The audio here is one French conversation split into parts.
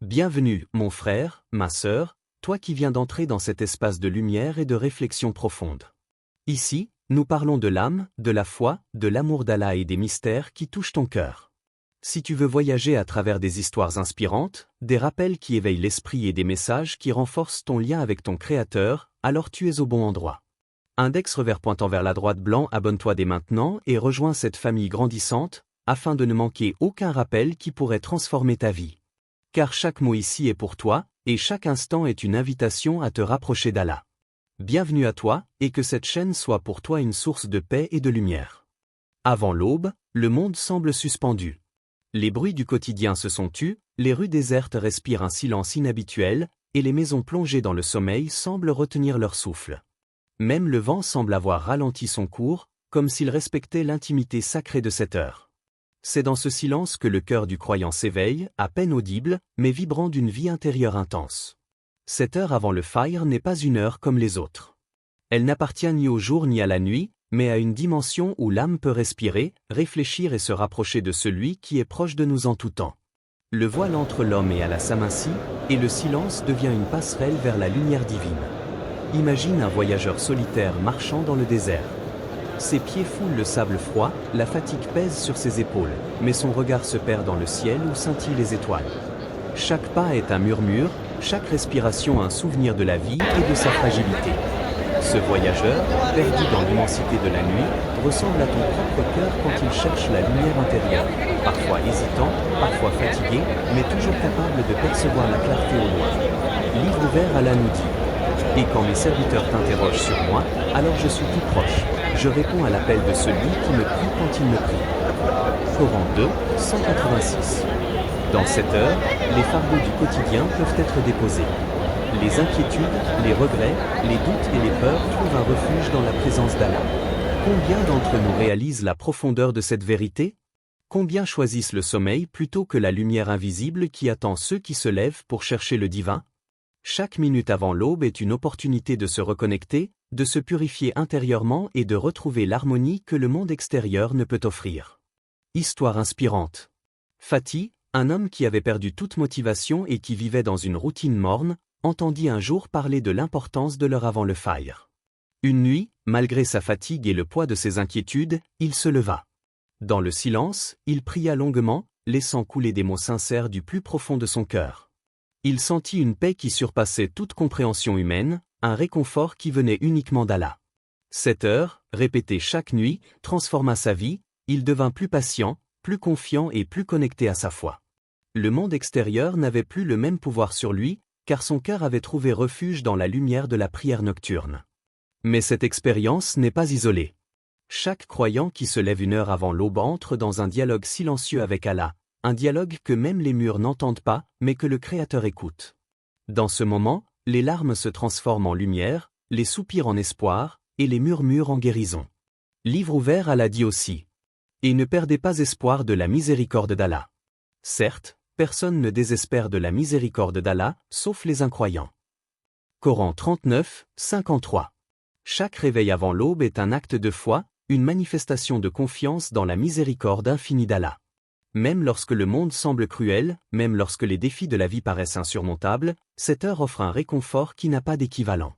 Bienvenue, mon frère, ma sœur, toi qui viens d'entrer dans cet espace de lumière et de réflexion profonde. Ici, nous parlons de l'âme, de la foi, de l'amour d'Allah et des mystères qui touchent ton cœur. Si tu veux voyager à travers des histoires inspirantes, des rappels qui éveillent l'esprit et des messages qui renforcent ton lien avec ton Créateur, alors tu es au bon endroit. Index revers pointant vers la droite blanc, abonne-toi dès maintenant et rejoins cette famille grandissante, afin de ne manquer aucun rappel qui pourrait transformer ta vie. Car chaque mot ici est pour toi, et chaque instant est une invitation à te rapprocher d'Allah. Bienvenue à toi, et que cette chaîne soit pour toi une source de paix et de lumière. Avant l'aube, le monde semble suspendu. Les bruits du quotidien se sont tus, les rues désertes respirent un silence inhabituel, et les maisons plongées dans le sommeil semblent retenir leur souffle. Même le vent semble avoir ralenti son cours, comme s'il respectait l'intimité sacrée de cette heure. C'est dans ce silence que le cœur du croyant s'éveille, à peine audible, mais vibrant d'une vie intérieure intense. Cette heure avant le fajr n'est pas une heure comme les autres. Elle n'appartient ni au jour ni à la nuit, mais à une dimension où l'âme peut respirer, réfléchir et se rapprocher de celui qui est proche de nous en tout temps. Le voile entre l'homme et Allah s'amincit, et le silence devient une passerelle vers la lumière divine. Imagine un voyageur solitaire marchant dans le désert. Ses pieds foulent le sable froid, la fatigue pèse sur ses épaules, mais son regard se perd dans le ciel où scintillent les étoiles. Chaque pas est un murmure, chaque respiration un souvenir de la vie et de sa fragilité. Ce voyageur, perdu dans l'immensité de la nuit, ressemble à ton propre cœur quand il cherche la lumière intérieure, parfois hésitant, parfois fatigué, mais toujours capable de percevoir la clarté au loin. Livre ouvert, Allah nous dit. Et quand mes serviteurs t'interrogent sur moi, alors je suis tout proche. Je réponds à l'appel de celui qui me prie quand il me prie. Coran 2, 186. Dans cette heure, les fardeaux du quotidien peuvent être déposés. Les inquiétudes, les regrets, les doutes et les peurs trouvent un refuge dans la présence d'Allah. Combien d'entre nous réalisent la profondeur de cette vérité? Combien choisissent le sommeil plutôt que la lumière invisible qui attend ceux qui se lèvent pour chercher le divin? Chaque minute avant l'aube est une opportunité de se reconnecter, de se purifier intérieurement et de retrouver l'harmonie que le monde extérieur ne peut offrir. Histoire inspirante. Fatih, un homme qui avait perdu toute motivation et qui vivait dans une routine morne, entendit un jour parler de l'importance de l'heure avant le fajr. Une nuit, malgré sa fatigue et le poids de ses inquiétudes, il se leva. Dans le silence, il pria longuement, laissant couler des mots sincères du plus profond de son cœur. Il sentit une paix qui surpassait toute compréhension humaine, un réconfort qui venait uniquement d'Allah. Cette heure, répétée chaque nuit, transforma sa vie, il devint plus patient, plus confiant et plus connecté à sa foi. Le monde extérieur n'avait plus le même pouvoir sur lui, car son cœur avait trouvé refuge dans la lumière de la prière nocturne. Mais cette expérience n'est pas isolée. Chaque croyant qui se lève une heure avant l'aube entre dans un dialogue silencieux avec Allah, un dialogue que même les murs n'entendent pas, mais que le Créateur écoute. Dans ce moment, les larmes se transforment en lumière, les soupirs en espoir, et les murmures en guérison. Livre ouvert, Allah dit aussi. Et ne perdez pas espoir de la miséricorde d'Allah. Certes, personne ne désespère de la miséricorde d'Allah, sauf les incroyants. Coran 39, 53. Chaque réveil avant l'aube est un acte de foi, une manifestation de confiance dans la miséricorde infinie d'Allah. Même lorsque le monde semble cruel, même lorsque les défis de la vie paraissent insurmontables, cette heure offre un réconfort qui n'a pas d'équivalent.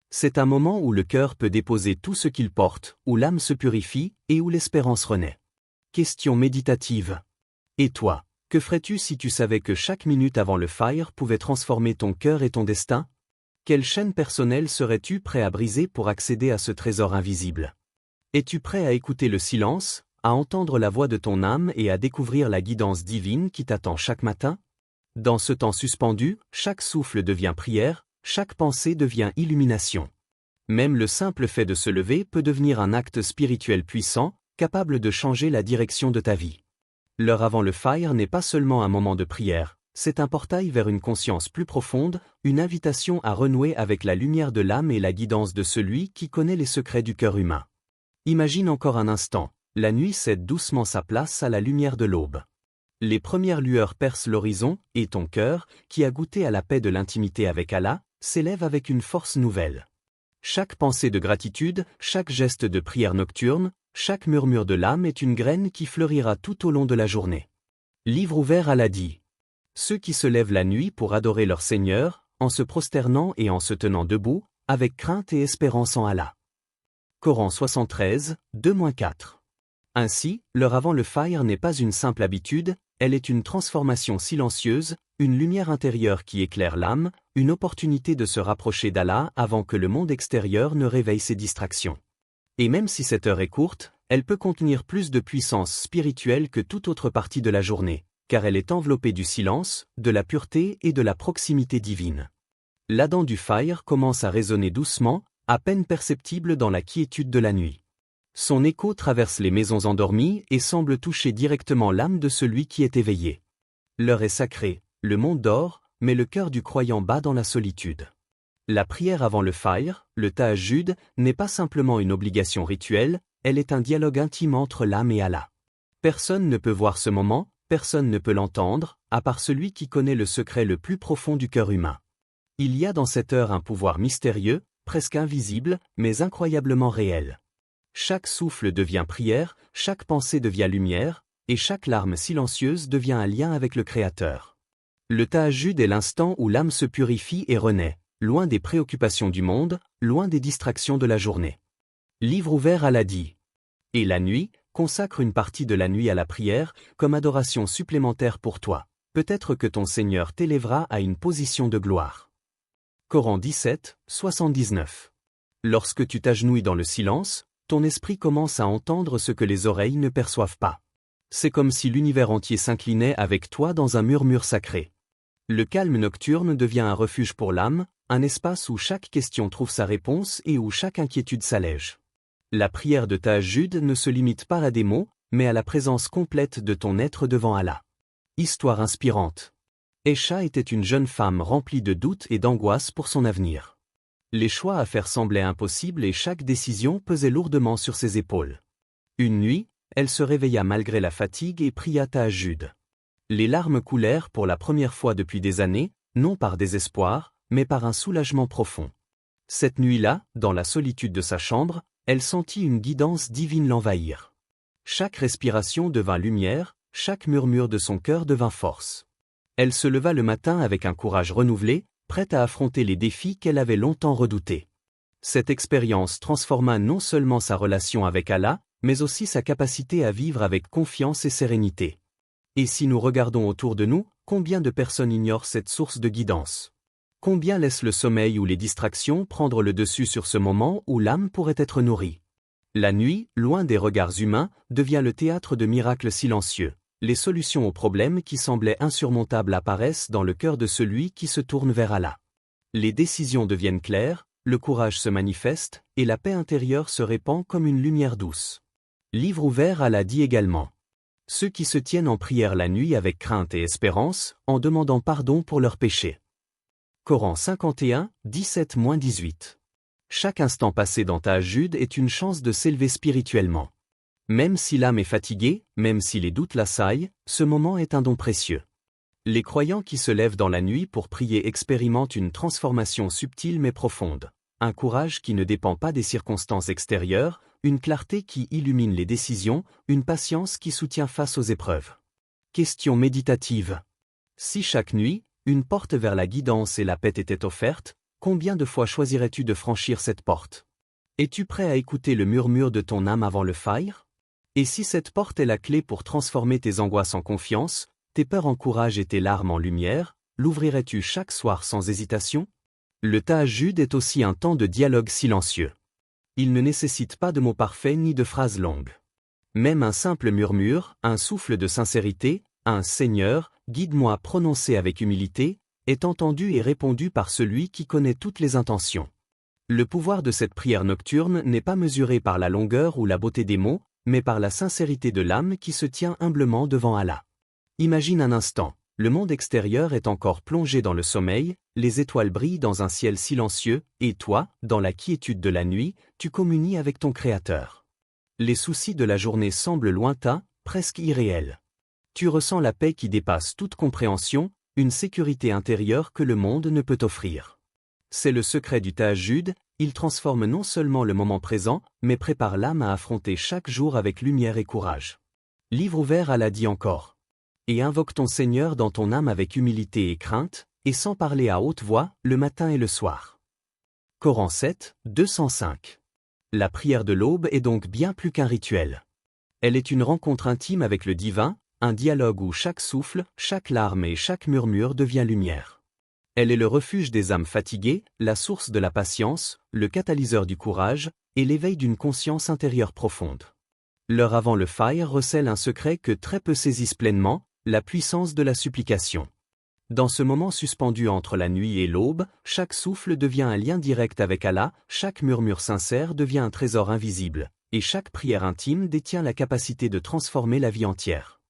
C'est un moment où le cœur peut déposer tout ce qu'il porte, où l'âme se purifie et où l'espérance renaît. Question méditative. Et toi, que ferais-tu si tu savais que chaque minute avant le fajr pouvait transformer ton cœur et ton destin? Quelle chaîne personnelle serais-tu prêt à briser pour accéder à ce trésor invisible? Es-tu prêt à écouter le silence, à entendre la voix de ton âme et à découvrir la guidance divine qui t'attend chaque matin? Dans ce temps suspendu, chaque souffle devient prière, chaque pensée devient illumination. Même le simple fait de se lever peut devenir un acte spirituel puissant, capable de changer la direction de ta vie. L'heure avant le fajr n'est pas seulement un moment de prière, c'est un portail vers une conscience plus profonde, une invitation à renouer avec la lumière de l'âme et la guidance de celui qui connaît les secrets du cœur humain. Imagine encore un instant, la nuit cède doucement sa place à la lumière de l'aube. Les premières lueurs percent l'horizon, et ton cœur, qui a goûté à la paix de l'intimité avec Allah, s'élève avec une force nouvelle. Chaque pensée de gratitude, chaque geste de prière nocturne, chaque murmure de l'âme est une graine qui fleurira tout au long de la journée. Livre ouvert, Allah dit. Ceux qui se lèvent la nuit pour adorer leur Seigneur, en se prosternant et en se tenant debout, avec crainte et espérance en Allah. Coran 73, 2-4. Ainsi, l'heure avant le fajr n'est pas une simple habitude, elle est une transformation silencieuse, une lumière intérieure qui éclaire l'âme, une opportunité de se rapprocher d'Allah avant que le monde extérieur ne réveille ses distractions. Et même si cette heure est courte, elle peut contenir plus de puissance spirituelle que toute autre partie de la journée, car elle est enveloppée du silence, de la pureté et de la proximité divine. L'adhan du fajr commence à résonner doucement, à peine perceptible dans la quiétude de la nuit. Son écho traverse les maisons endormies et semble toucher directement l'âme de celui qui est éveillé. L'heure est sacrée, le monde dort, mais le cœur du croyant bat dans la solitude. La prière avant le fajr, le tahajjud, n'est pas simplement une obligation rituelle, elle est un dialogue intime entre l'âme et Allah. Personne ne peut voir ce moment, personne ne peut l'entendre, à part celui qui connaît le secret le plus profond du cœur humain. Il y a dans cette heure un pouvoir mystérieux, presque invisible, mais incroyablement réel. Chaque souffle devient prière, chaque pensée devient lumière, et chaque larme silencieuse devient un lien avec le Créateur. Le tahajjud est l'instant où l'âme se purifie et renaît, loin des préoccupations du monde, loin des distractions de la journée. Livre ouvert Allah dit. Et la nuit, consacre une partie de la nuit à la prière, comme adoration supplémentaire pour toi. Peut-être que ton Seigneur t'élèvera à une position de gloire. Coran 17, 79. Lorsque tu t'agenouilles dans le silence, ton esprit commence à entendre ce que les oreilles ne perçoivent pas. C'est comme si l'univers entier s'inclinait avec toi dans un murmure sacré. Le calme nocturne devient un refuge pour l'âme, un espace où chaque question trouve sa réponse et où chaque inquiétude s'allège. La prière de tahajjud ne se limite pas à des mots, mais à la présence complète de ton être devant Allah. Histoire inspirante. Aïcha était une jeune femme remplie de doutes et d'angoisse pour son avenir. Les choix à faire semblaient impossibles et chaque décision pesait lourdement sur ses épaules. Une nuit, elle se réveilla malgré la fatigue et pria tahajjud. Les larmes coulèrent pour la première fois depuis des années, non par désespoir, mais par un soulagement profond. Cette nuit-là, dans la solitude de sa chambre, elle sentit une guidance divine l'envahir. Chaque respiration devint lumière, chaque murmure de son cœur devint force. Elle se leva le matin avec un courage renouvelé, prête à affronter les défis qu'elle avait longtemps redoutés. Cette expérience transforma non seulement sa relation avec Allah, mais aussi sa capacité à vivre avec confiance et sérénité. Et si nous regardons autour de nous, combien de personnes ignorent cette source de guidance? Combien laissent le sommeil ou les distractions prendre le dessus sur ce moment où l'âme pourrait être nourrie? La nuit, loin des regards humains, devient le théâtre de miracles silencieux. Les solutions aux problèmes qui semblaient insurmontables apparaissent dans le cœur de celui qui se tourne vers Allah. Les décisions deviennent claires, le courage se manifeste, et la paix intérieure se répand comme une lumière douce. Livre ouvert Allah dit également. Ceux qui se tiennent en prière la nuit avec crainte et espérance, en demandant pardon pour leurs péchés. Coran 51, 17-18. Chaque instant passé dans tahajjud est une chance de s'élever spirituellement. Même si l'âme est fatiguée, même si les doutes l'assaillent, ce moment est un don précieux. Les croyants qui se lèvent dans la nuit pour prier expérimentent une transformation subtile mais profonde. Un courage qui ne dépend pas des circonstances extérieures, une clarté qui illumine les décisions, une patience qui soutient face aux épreuves. Question méditative. Si chaque nuit, une porte vers la guidance et la paix t'était offerte, combien de fois choisirais-tu de franchir cette porte? Es-tu prêt à écouter le murmure de ton âme avant le fajr? Et si cette porte est la clé pour transformer tes angoisses en confiance, tes peurs en courage et tes larmes en lumière, l'ouvrirais-tu chaque soir sans hésitation? Le tahajjud est aussi un temps de dialogue silencieux. Il ne nécessite pas de mots parfaits ni de phrases longues. Même un simple murmure, un souffle de sincérité, un « Seigneur, guide-moi » prononcé avec humilité, est entendu et répondu par celui qui connaît toutes les intentions. Le pouvoir de cette prière nocturne n'est pas mesuré par la longueur ou la beauté des mots, mais par la sincérité de l'âme qui se tient humblement devant Allah. Imagine un instant, le monde extérieur est encore plongé dans le sommeil, les étoiles brillent dans un ciel silencieux, et toi, dans la quiétude de la nuit, tu communies avec ton Créateur. Les soucis de la journée semblent lointains, presque irréels. Tu ressens la paix qui dépasse toute compréhension, une sécurité intérieure que le monde ne peut offrir. C'est le secret du tahajjud, il transforme non seulement le moment présent, mais prépare l'âme à affronter chaque jour avec lumière et courage. Livre ouvert Allah dit encore. Et invoque ton Seigneur dans ton âme avec humilité et crainte, et sans parler à haute voix, le matin et le soir. Coran 7, 205. La prière de l'aube est donc bien plus qu'un rituel. Elle est une rencontre intime avec le divin, un dialogue où chaque souffle, chaque larme et chaque murmure devient lumière. Elle est le refuge des âmes fatiguées, la source de la patience, le catalyseur du courage, et l'éveil d'une conscience intérieure profonde. L'heure avant le fajr recèle un secret que très peu saisissent pleinement, la puissance de la supplication. Dans ce moment suspendu entre la nuit et l'aube, chaque souffle devient un lien direct avec Allah, chaque murmure sincère devient un trésor invisible, et chaque prière intime détient la capacité de transformer la vie entière.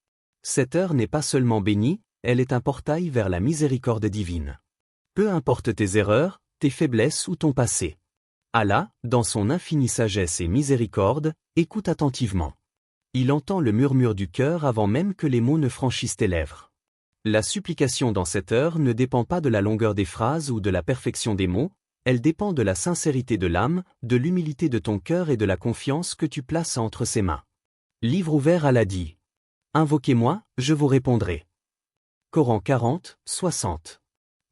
Cette heure n'est pas seulement bénie, elle est un portail vers la miséricorde divine. Peu importe tes erreurs, tes faiblesses ou ton passé. Allah, dans son infinie sagesse et miséricorde, écoute attentivement. Il entend le murmure du cœur avant même que les mots ne franchissent tes lèvres. La supplication dans cette heure ne dépend pas de la longueur des phrases ou de la perfection des mots, elle dépend de la sincérité de l'âme, de l'humilité de ton cœur et de la confiance que tu places entre ses mains. Livre ouvert Allah dit. Invoquez-moi, je vous répondrai. Coran 40, 60.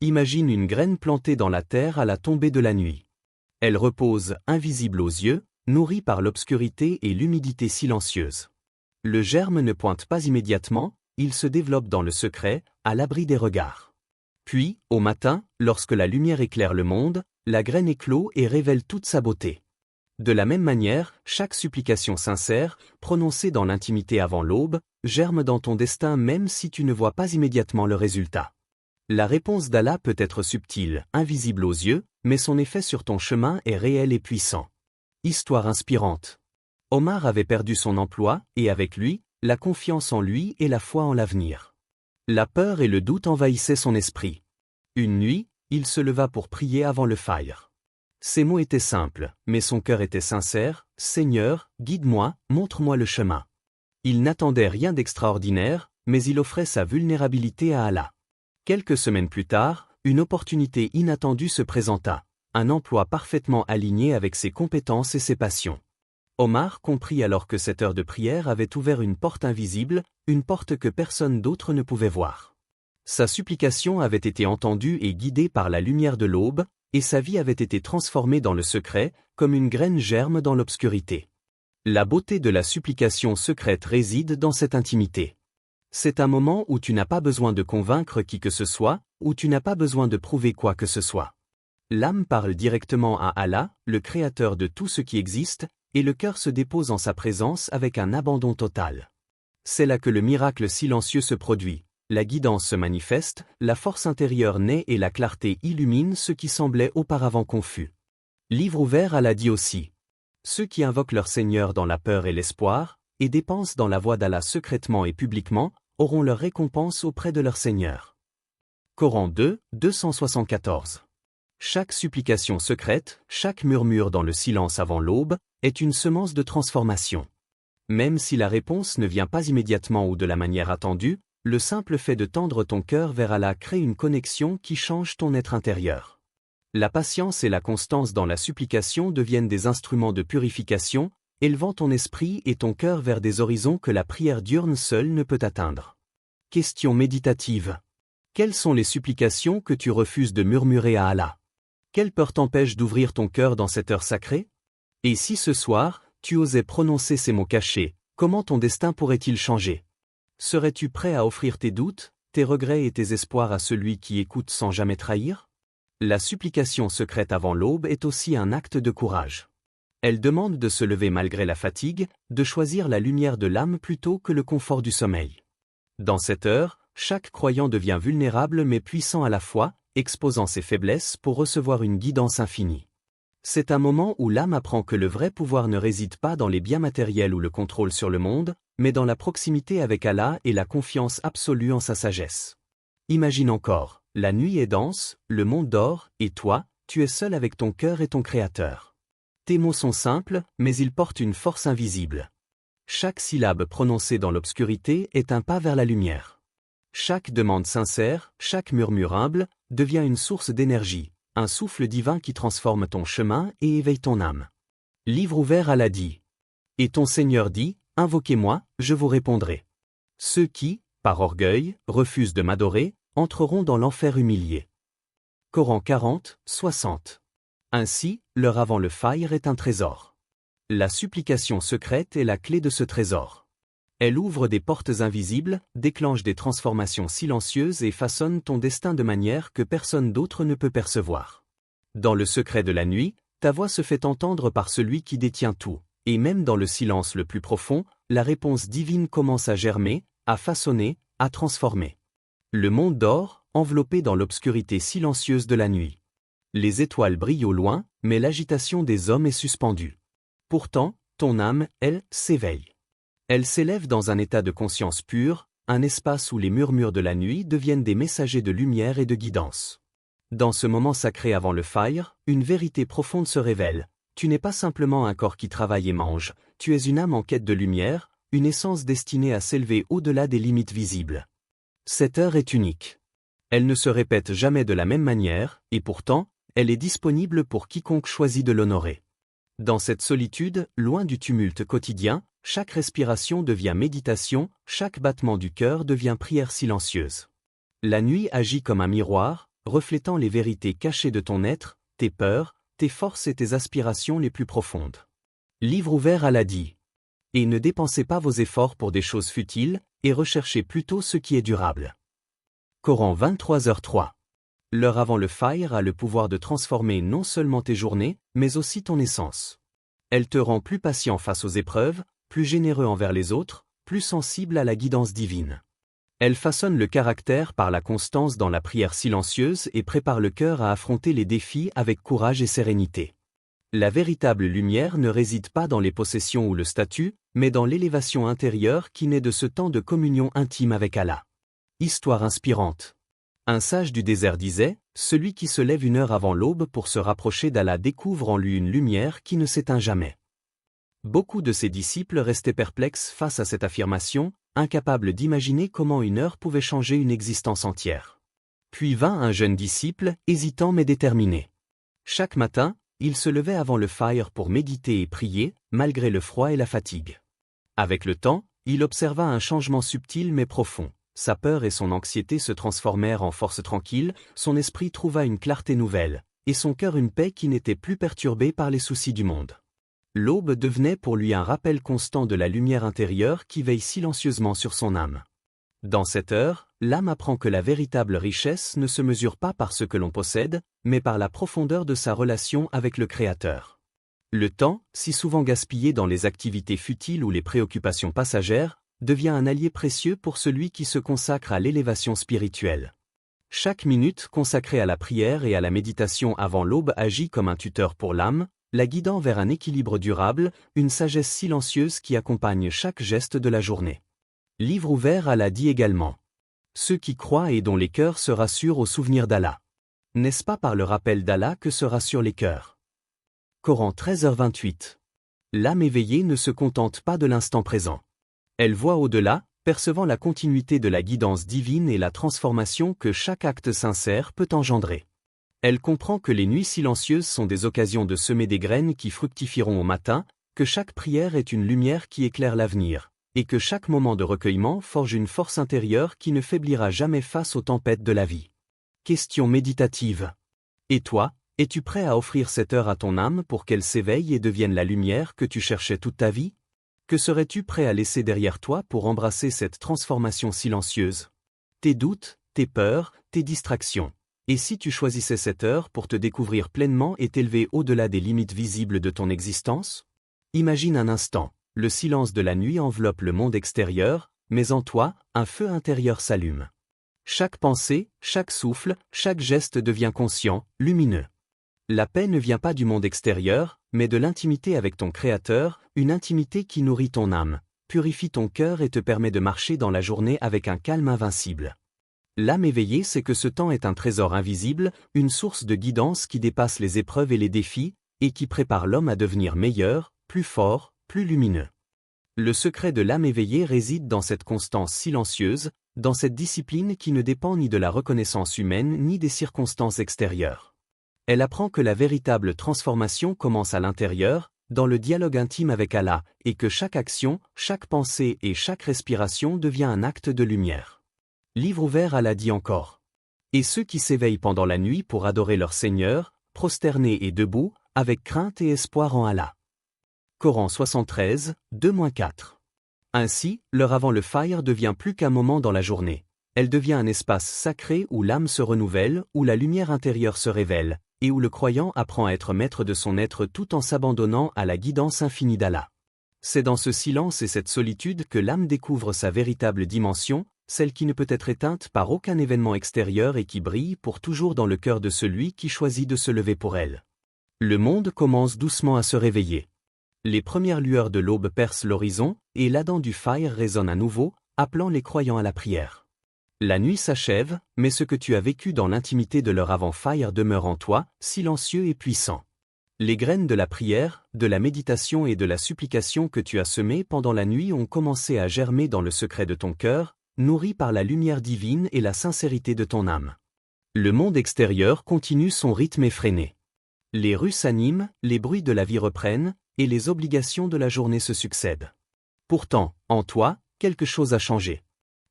Imagine une graine plantée dans la terre à la tombée de la nuit. Elle repose, invisible aux yeux, nourrie par l'obscurité et l'humidité silencieuse. Le germe ne pointe pas immédiatement, il se développe dans le secret, à l'abri des regards. Puis, au matin, lorsque la lumière éclaire le monde, la graine éclot et révèle toute sa beauté. De la même manière, chaque supplication sincère, prononcée dans l'intimité avant l'aube, germe dans ton destin même si tu ne vois pas immédiatement le résultat. La réponse d'Allah peut être subtile, invisible aux yeux, mais son effet sur ton chemin est réel et puissant. Histoire inspirante. Omar avait perdu son emploi, et avec lui, la confiance en lui et la foi en l'avenir. La peur et le doute envahissaient son esprit. Une nuit, il se leva pour prier avant le fajr. Ses mots étaient simples, mais son cœur était sincère, « Seigneur, guide-moi, montre-moi le chemin ». Il n'attendait rien d'extraordinaire, mais il offrait sa vulnérabilité à Allah. Quelques semaines plus tard, une opportunité inattendue se présenta, un emploi parfaitement aligné avec ses compétences et ses passions. Omar comprit alors que cette heure de prière avait ouvert une porte invisible, une porte que personne d'autre ne pouvait voir. Sa supplication avait été entendue et guidée par la lumière de l'aube, et sa vie avait été transformée dans le secret, comme une graine germe dans l'obscurité. La beauté de la supplication secrète réside dans cette intimité. C'est un moment où tu n'as pas besoin de convaincre qui que ce soit, où tu n'as pas besoin de prouver quoi que ce soit. L'âme parle directement à Allah, le créateur de tout ce qui existe, et le cœur se dépose en sa présence avec un abandon total. C'est là que le miracle silencieux se produit, la guidance se manifeste, la force intérieure naît et la clarté illumine ce qui semblait auparavant confus. Livre ouvert Allah dit aussi. Ceux qui invoquent leur Seigneur dans la peur et l'espoir, et dépensent dans la voie d'Allah secrètement et publiquement, auront leur récompense auprès de leur Seigneur. Coran 2, 274. Chaque supplication secrète, chaque murmure dans le silence avant l'aube, est une semence de transformation. Même si la réponse ne vient pas immédiatement ou de la manière attendue, le simple fait de tendre ton cœur vers Allah crée une connexion qui change ton être intérieur. La patience et la constance dans la supplication deviennent des instruments de purification, élevant ton esprit et ton cœur vers des horizons que la prière diurne seule ne peut atteindre. Question méditative. Quelles sont les supplications que tu refuses de murmurer à Allah? Quelle peur t'empêche d'ouvrir ton cœur dans cette heure sacrée? Et si ce soir, tu osais prononcer ces mots cachés, comment ton destin pourrait-il changer? Serais-tu prêt à offrir tes doutes, tes regrets et tes espoirs à celui qui écoute sans jamais trahir? La supplication secrète avant l'aube est aussi un acte de courage. Elle demande de se lever malgré la fatigue, de choisir la lumière de l'âme plutôt que le confort du sommeil. Dans cette heure, chaque croyant devient vulnérable mais puissant à la fois, exposant ses faiblesses pour recevoir une guidance infinie. C'est un moment où l'âme apprend que le vrai pouvoir ne réside pas dans les biens matériels ou le contrôle sur le monde, mais dans la proximité avec Allah et la confiance absolue en sa sagesse. Imagine encore, la nuit est dense, le monde dort, et toi, tu es seul avec ton cœur et ton Créateur. Tes mots sont simples, mais ils portent une force invisible. Chaque syllabe prononcée dans l'obscurité est un pas vers la lumière. Chaque demande sincère, chaque murmure humble, devient une source d'énergie, un souffle divin qui transforme ton chemin et éveille ton âme. Livre ouvert Allah dit. Et ton Seigneur dit, invoquez-moi, je vous répondrai. Ceux qui, par orgueil, refusent de m'adorer, entreront dans l'enfer humilié. Coran 40, 60. Ainsi, l'heure avant le fajr est un trésor. La supplication secrète est la clé de ce trésor. Elle ouvre des portes invisibles, déclenche des transformations silencieuses et façonne ton destin de manière que personne d'autre ne peut percevoir. Dans le secret de la nuit, ta voix se fait entendre par celui qui détient tout, et même dans le silence le plus profond, la réponse divine commence à germer, à façonner, à transformer. Le monde dort, enveloppé dans l'obscurité silencieuse de la nuit. Les étoiles brillent au loin, mais l'agitation des hommes est suspendue. Pourtant, ton âme, elle, s'éveille. Elle s'élève dans un état de conscience pure, un espace où les murmures de la nuit deviennent des messagers de lumière et de guidance. Dans ce moment sacré avant le fajr, une vérité profonde se révèle. Tu n'es pas simplement un corps qui travaille et mange, tu es une âme en quête de lumière, une essence destinée à s'élever au-delà des limites visibles. Cette heure est unique. Elle ne se répète jamais de la même manière, et pourtant, elle est disponible pour quiconque choisit de l'honorer. Dans cette solitude, loin du tumulte quotidien, chaque respiration devient méditation, chaque battement du cœur devient prière silencieuse. La nuit agit comme un miroir, reflétant les vérités cachées de ton être, tes peurs, tes forces et tes aspirations les plus profondes. Livre ouvert à l'Adi. Et ne dépensez pas vos efforts pour des choses futiles, et recherchez plutôt ce qui est durable. Coran 23h03. L'heure avant le fajr a le pouvoir de transformer non seulement tes journées, mais aussi ton essence. Elle te rend plus patient face aux épreuves, plus généreux envers les autres, plus sensible à la guidance divine. Elle façonne le caractère par la constance dans la prière silencieuse et prépare le cœur à affronter les défis avec courage et sérénité. La véritable lumière ne réside pas dans les possessions ou le statut, mais dans l'élévation intérieure qui naît de ce temps de communion intime avec Allah. Histoire inspirante. Un sage du désert disait, « Celui qui se lève une heure avant l'aube pour se rapprocher d'Allah découvre en lui une lumière qui ne s'éteint jamais. » Beaucoup de ses disciples restaient perplexes face à cette affirmation, incapables d'imaginer comment une heure pouvait changer une existence entière. Puis vint un jeune disciple, hésitant mais déterminé. Chaque matin, il se levait avant le fajr pour méditer et prier, malgré le froid et la fatigue. Avec le temps, il observa un changement subtil mais profond. Sa peur et son anxiété se transformèrent en force tranquille, son esprit trouva une clarté nouvelle, et son cœur une paix qui n'était plus perturbée par les soucis du monde. L'aube devenait pour lui un rappel constant de la lumière intérieure qui veille silencieusement sur son âme. Dans cette heure, l'âme apprend que la véritable richesse ne se mesure pas par ce que l'on possède, mais par la profondeur de sa relation avec le Créateur. Le temps, si souvent gaspillé dans les activités futiles ou les préoccupations passagères, devient un allié précieux pour celui qui se consacre à l'élévation spirituelle. Chaque minute consacrée à la prière et à la méditation avant l'aube agit comme un tuteur pour l'âme, la guidant vers un équilibre durable, une sagesse silencieuse qui accompagne chaque geste de la journée. Livre ouvert à l'Adi également. Ceux qui croient et dont les cœurs se rassurent au souvenir d'Allah. N'est-ce pas par le rappel d'Allah que se rassurent les cœurs? Coran 13h28. L'âme éveillée ne se contente pas de l'instant présent. Elle voit au-delà, percevant la continuité de la guidance divine et la transformation que chaque acte sincère peut engendrer. Elle comprend que les nuits silencieuses sont des occasions de semer des graines qui fructifieront au matin, que chaque prière est une lumière qui éclaire l'avenir, et que chaque moment de recueillement forge une force intérieure qui ne faiblira jamais face aux tempêtes de la vie. Question méditative. Et toi, es-tu prêt à offrir cette heure à ton âme pour qu'elle s'éveille et devienne la lumière que tu cherchais toute ta vie? Que serais-tu prêt à laisser derrière toi pour embrasser cette transformation silencieuse? Tes doutes, tes peurs, tes distractions. Et si tu choisissais cette heure pour te découvrir pleinement et t'élever au-delà des limites visibles de ton existence? Imagine un instant, le silence de la nuit enveloppe le monde extérieur, mais en toi, un feu intérieur s'allume. Chaque pensée, chaque souffle, chaque geste devient conscient, lumineux. La paix ne vient pas du monde extérieur, mais de l'intimité avec ton Créateur, une intimité qui nourrit ton âme, purifie ton cœur et te permet de marcher dans la journée avec un calme invincible. L'âme éveillée sait que ce temps est un trésor invisible, une source de guidance qui dépasse les épreuves et les défis, et qui prépare l'homme à devenir meilleur, plus fort, plus lumineux. Le secret de l'âme éveillée réside dans cette constance silencieuse, dans cette discipline qui ne dépend ni de la reconnaissance humaine ni des circonstances extérieures. Elle apprend que la véritable transformation commence à l'intérieur, dans le dialogue intime avec Allah, et que chaque action, chaque pensée et chaque respiration devient un acte de lumière. Livre ouvert, Allah dit encore. Et ceux qui s'éveillent pendant la nuit pour adorer leur Seigneur, prosternés et debout, avec crainte et espoir en Allah. Coran 73, 2-4. Ainsi, l'heure avant le fajr devient plus qu'un moment dans la journée. Elle devient un espace sacré où l'âme se renouvelle, où la lumière intérieure se révèle, et où le croyant apprend à être maître de son être tout en s'abandonnant à la guidance infinie d'Allah. C'est dans ce silence et cette solitude que l'âme découvre sa véritable dimension, celle qui ne peut être éteinte par aucun événement extérieur et qui brille pour toujours dans le cœur de celui qui choisit de se lever pour elle. Le monde commence doucement à se réveiller. Les premières lueurs de l'aube percent l'horizon, et l'adhan du fajr résonne à nouveau, appelant les croyants à la prière. La nuit s'achève, mais ce que tu as vécu dans l'intimité de l'heure avant fajr demeure en toi, silencieux et puissant. Les graines de la prière, de la méditation et de la supplication que tu as semées pendant la nuit ont commencé à germer dans le secret de ton cœur, nourries par la lumière divine et la sincérité de ton âme. Le monde extérieur continue son rythme effréné. Les rues s'animent, les bruits de la vie reprennent, et les obligations de la journée se succèdent. Pourtant, en toi, quelque chose a changé.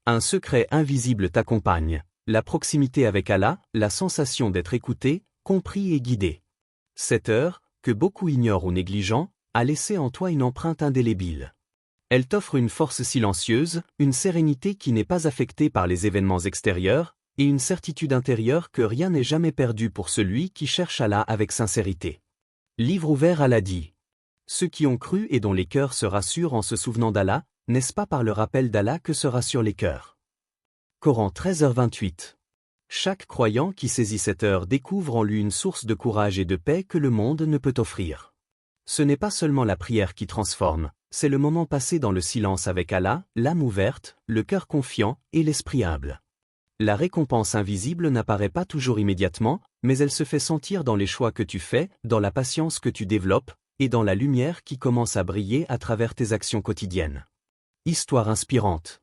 Un secret invisible t'accompagne, la proximité avec Allah, la sensation d'être écouté, compris et guidé. Cette heure, que beaucoup ignorent ou négligent, a laissé en toi une empreinte indélébile. Elle t'offre une force silencieuse, une sérénité qui n'est pas affectée par les événements extérieurs, et une certitude intérieure que rien n'est jamais perdu pour celui qui cherche Allah avec sincérité. Livre ouvert, Allah dit. Ceux qui ont cru et dont les cœurs se rassurent en se souvenant d'Allah, n'est-ce pas par le rappel d'Allah que se rassurent les cœurs? Coran 13h28. Chaque croyant qui saisit cette heure découvre en lui une source de courage et de paix que le monde ne peut offrir. Ce n'est pas seulement la prière qui transforme, c'est le moment passé dans le silence avec Allah, l'âme ouverte, le cœur confiant et l'esprit humble. La récompense invisible n'apparaît pas toujours immédiatement, mais elle se fait sentir dans les choix que tu fais, dans la patience que tu développes, et dans la lumière qui commence à briller à travers tes actions quotidiennes. Histoire inspirante.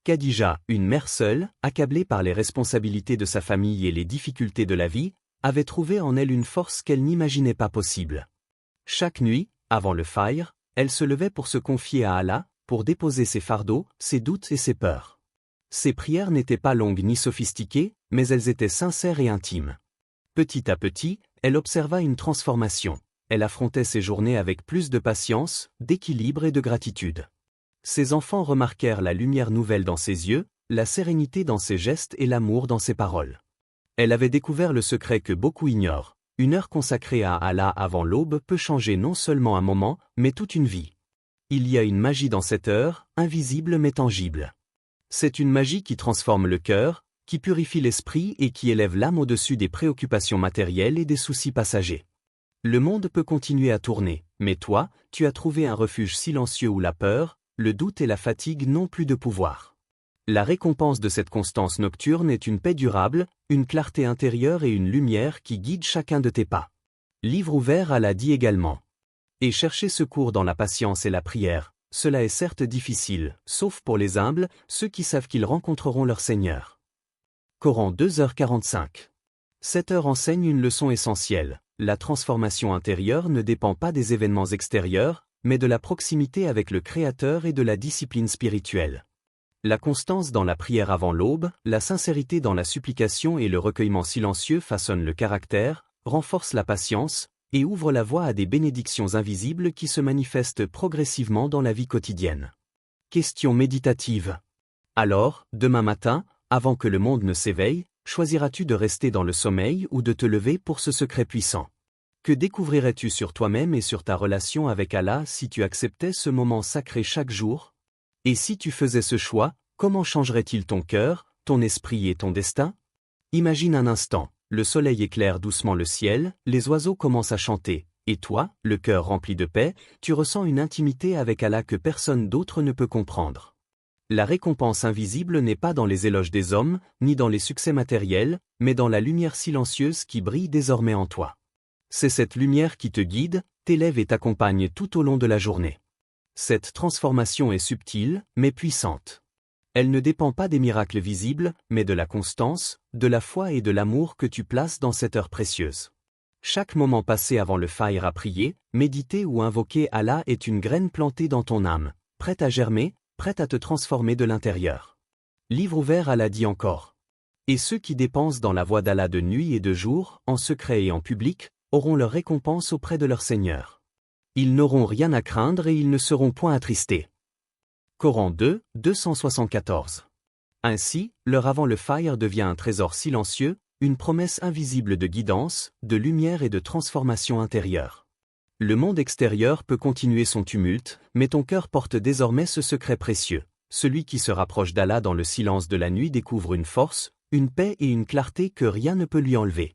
Khadija, une mère seule, accablée par les responsabilités de sa famille et les difficultés de la vie, avait trouvé en elle une force qu'elle n'imaginait pas possible. Chaque nuit, avant le fajr, elle se levait pour se confier à Allah, pour déposer ses fardeaux, ses doutes et ses peurs. Ses prières n'étaient pas longues ni sophistiquées, mais elles étaient sincères et intimes. Petit à petit, elle observa une transformation. Elle affrontait ses journées avec plus de patience, d'équilibre et de gratitude. Ses enfants remarquèrent la lumière nouvelle dans ses yeux, la sérénité dans ses gestes et l'amour dans ses paroles. Elle avait découvert le secret que beaucoup ignorent. Une heure consacrée à Allah avant l'aube peut changer non seulement un moment, mais toute une vie. Il y a une magie dans cette heure, invisible mais tangible. C'est une magie qui transforme le cœur, qui purifie l'esprit et qui élève l'âme au-dessus des préoccupations matérielles et des soucis passagers. Le monde peut continuer à tourner, mais toi, tu as trouvé un refuge silencieux où la peur, le doute et la fatigue n'ont plus de pouvoir. La récompense de cette constance nocturne est une paix durable, une clarté intérieure et une lumière qui guide chacun de tes pas. Livre ouvert, Allah dit également. Et chercher secours dans la patience et la prière, cela est certes difficile, sauf pour les humbles, ceux qui savent qu'ils rencontreront leur Seigneur. Coran 2h45. Cette heure enseigne une leçon essentielle. La transformation intérieure ne dépend pas des événements extérieurs, mais de la proximité avec le Créateur et de la discipline spirituelle. La constance dans la prière avant l'aube, la sincérité dans la supplication et le recueillement silencieux façonnent le caractère, renforcent la patience, et ouvrent la voie à des bénédictions invisibles qui se manifestent progressivement dans la vie quotidienne. Question méditative. Alors, demain matin, avant que le monde ne s'éveille, choisiras-tu de rester dans le sommeil ou de te lever pour ce secret puissant? Que découvrirais-tu sur toi-même et sur ta relation avec Allah si tu acceptais ce moment sacré chaque jour? Et si tu faisais ce choix, comment changerait-il ton cœur, ton esprit et ton destin? Imagine un instant, le soleil éclaire doucement le ciel, les oiseaux commencent à chanter, et toi, le cœur rempli de paix, tu ressens une intimité avec Allah que personne d'autre ne peut comprendre. La récompense invisible n'est pas dans les éloges des hommes, ni dans les succès matériels, mais dans la lumière silencieuse qui brille désormais en toi. C'est cette lumière qui te guide, t'élève et t'accompagne tout au long de la journée. Cette transformation est subtile, mais puissante. Elle ne dépend pas des miracles visibles, mais de la constance, de la foi et de l'amour que tu places dans cette heure précieuse. Chaque moment passé avant le fajr à prier, méditer ou invoquer Allah est une graine plantée dans ton âme, prête à germer, prête à te transformer de l'intérieur. Livre ouvert, Allah dit encore. Et ceux qui dépensent dans la voie d'Allah de nuit et de jour, en secret et en public, auront leur récompense auprès de leur Seigneur. Ils n'auront rien à craindre et ils ne seront point attristés. Coran 2, 274. Ainsi, l'heure avant le fajr devient un trésor silencieux, une promesse invisible de guidance, de lumière et de transformation intérieure. Le monde extérieur peut continuer son tumulte, mais ton cœur porte désormais ce secret précieux. Celui qui se rapproche d'Allah dans le silence de la nuit découvre une force, une paix et une clarté que rien ne peut lui enlever.